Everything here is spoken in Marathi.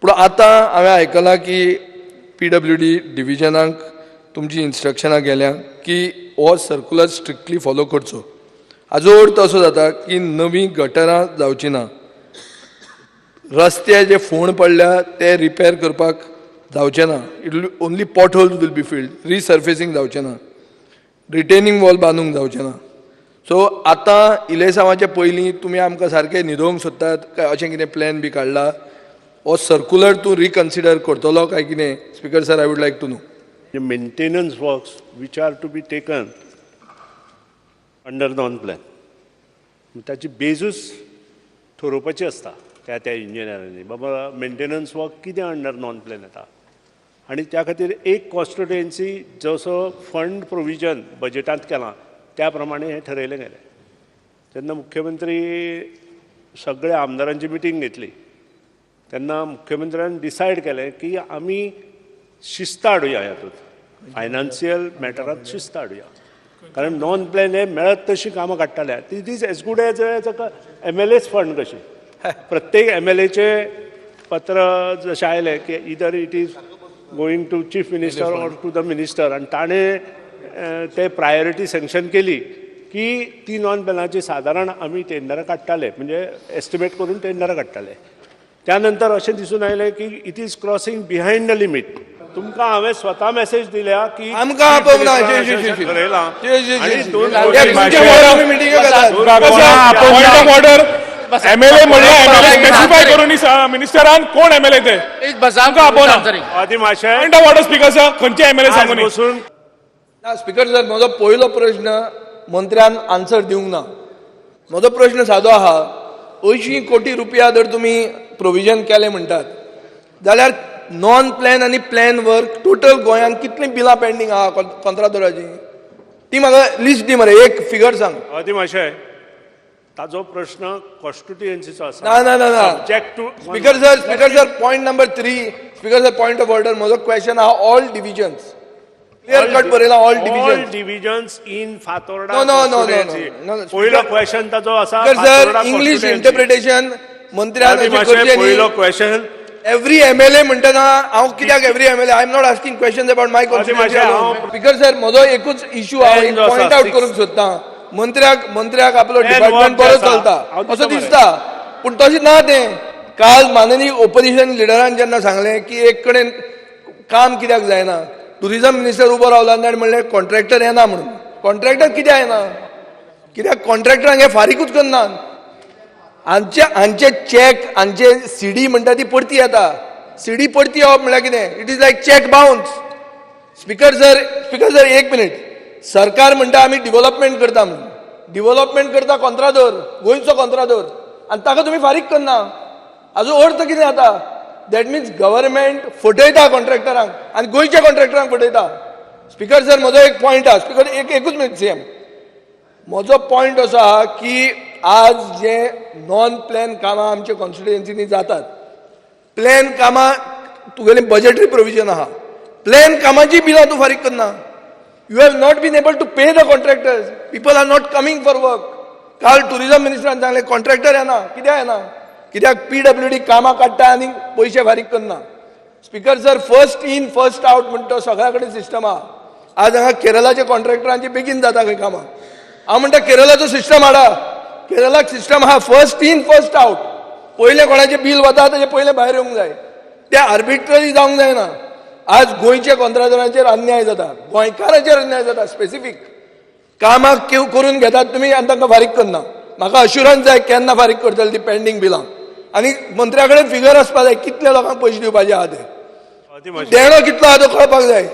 पूण आतां हांवें आयकलां की PWD डिव्हिजनाक तुमची इन्स्ट्रक्शनां गेल्या की हो सर्क्युलर स्ट्रिक्टली फॉलो करचो. हाजो अर्थ असो जाता की नवी गटरां जावची ना, रस्ते जे फोंड पडल्या ते रिपेर करपाक जावचे ना, it will only pot holes will be filled, resurfacing जावचें ना, रिटेनिंग वॉल बांदूंक जावचें ना. सो आतां इलेक्शनाचे पयलीं तुमी आमकां सारके न्हिदोवंक सोदतात काय अशें कितें प्लॅन बी काडला? हो सर्क्युलर तूं रिकन्सिडर करतलो काय कितें? Speaker sir, I would like to know. The maintenance works which are to be taken under non-plan. ताची बेजूच ठरोवपाची आसता त्या इंजिनियरांनी बाबा मेंटेनन्स वर्क कितें अंडर नॉन प्लॅन येता. आनी त्या खातीर एक कॉन्स्टिट्युएन्सी जसो फंड प्रोविजन बजेटांत केलां त्या प्रमाणे हें ठरयलें गेलें. जेन्ना मुख्यमंत्री सगळ्या आमदारांची मिटींग घेतली तेन्ना मुख्यमंत्र्यान डिसायड केलें की आमी शिस्त हाडुया हातूंत, फायनान्शियल मॅटरांत शिस्त हाडुया. कारण नॉन प्लॅन हे मेळत तशी कामां काडटाले. It is as good as MLA's fund कशी. प्रत्येक MLAचे पत्र जशें आयलें की either it is going to chief minister or to the minister, आनी ताणें ते प्रायोरिटी सँक्शन केली की ती नॉन प्लॅनाची सादारण आमी टेंडरां काडटाले, म्हणजे एस्टिमेट करून टेंडरां काडटाले. त्यानंतर अशें दिसून आयलें की it is crossing behind the limit. तुमकां हांवें स्वता मेसेज दिल्या की आमकां आपोवंक ना. ठरयलां आनी MLA म्हणल्यार MLA स्पेसिफाय करून मिनिस्टरान कोण MLA ते आमकां आपोवना. आदी मातशें point of order speaker sir, खंयचे MLA सांगून बसून स्पीकर सर, म्हजो पयलो प्रश्न मंत्र्यान आन्सर दिवंक ना. म्हजो प्रश्न सादो आहा. 80 कोटी रुपया जर तुमी प्रोविजन केलें म्हणटात जाल्यार नॉन प्लॅन आनी प्लॅन वर्क टोटल गोंयांत कितलीं बिलां पेंडींग आहा कंत्राटदाराची? ती म्हाका लिस्ट दी मरे, एक फिगर सांग. आदी मातशें ताजो प्रश्न कॉन्स्टिट्युएन्सीचो आसा. ना ना ना ना subject to speaker sir, point number 3. Speaker sir, point of order. म्हजो क्वेश्चन आहा ऑल डिव्हिजन्स. क्लियर कट बरयला all divisions in Fatorda. No no no no no. पयलो क्वेश्चन ताजो आसा सर, इंग्लीश इंटरप्रिटेशन मंत्र्यान पयलो क्वेश्चन. एवरी MLA म्हणटना हांव कित्याक every MLA? I am not asking question about my constituency. Speaker sir, म्हजो एकूच इश्यू हांव पॉयंट आउट करूंक सोदतां. मंत्र्याक आपलो डिपार्टमेंट बरो चलता असो दिसता, पूण तशें ना तें. काल माननीय ओपोजिशन लिडरान जेन्ना सांगलें की एक कडेन काम कित्याक जायना, टुरिझम मिनिस्टर उबो रावला आनी म्हणलें कॉन्ट्रॅक्टर येना म्हणून. कॉन्ट्रॅक्टर कित्याक येना? कित्याक कॉन्ट्रॅक्टरांक हे फारीकूच करनात. हांचे चॅक, हांचे CD म्हणटा ती परती येता. CD परती येवप म्हणल्यार कितें? It is like check bounce. Speaker sir, एक मिनीट. सरकार म्हणटा आमी डिव्हलपमेंट करता म्हणून. डिव्हलपमेंट करता कंत्राटदार, गोंयचो कंत्राटदार, आनी ताका तुमी फारीक करना. हाजो अर्थ कितें जाता? दॅट मिन्स गव्हर्मेंट फटयता कॉन्ट्रॅक्टरांक आनी गोंयच्या कॉन्ट्रॅक्टरांक फटयता. स्पीकर सर, म्हजो एक पॉयंट आहा. स्पीकर, एकूच मिनीट CM. म्हजो पॉयंट असो आहा की आज जे नॉन प्लॅन कामां आमच्या कॉन्स्टिट्युएन्सीनी जातात, प्लॅन कामां तुगेलें बजेटरी प्रोविजन आहा, प्लॅन कामाची बिलां तूं फारीक करना. You have not been able to pay the contractors. People are not coming for work. काल टुरिझम मिनिस्टरान सांगलें कॉन्ट्रॅक्टर येना. कित्याक येना? कित्याक PWD कामां काडटा आनी पयशे फारीक करना. Speaker sir, first in first out म्हणटा तो सगळ्या कडेन सिस्टम आहा. आज हांगा केरळाच्या कॉन्ट्रॅक्टरांची बेगीन जाता खंय कामां. हांव म्हणटा केरळाचो सिस्टम हाडा. केरळाक सिस्टम आहा फर्स्ट इन फर्स्ट आउट. पयलें कोणाचें बील वता ताचें पयलें भायर येवंक जाय. तें आर्बिट्ररी जावंक जायना. आज गोंयच्या कंत्राटदारांचेर अन्याय जाता, गोंयकारांचेर अन्याय जाता. स्पेसिफीक कामां करून घेतात तुमी आनी तांकां फारीक करना. म्हाका अश्युरन्स जाय केन्ना फारीक करतले ती पेंडींग बिलां. आनी मंत्र्या कडेन फिगर आसपाक जाय कितल्या लोकांक पयशे दिवपाचे आहा ते. देणो कितलो आहा तो कळपाक जाय.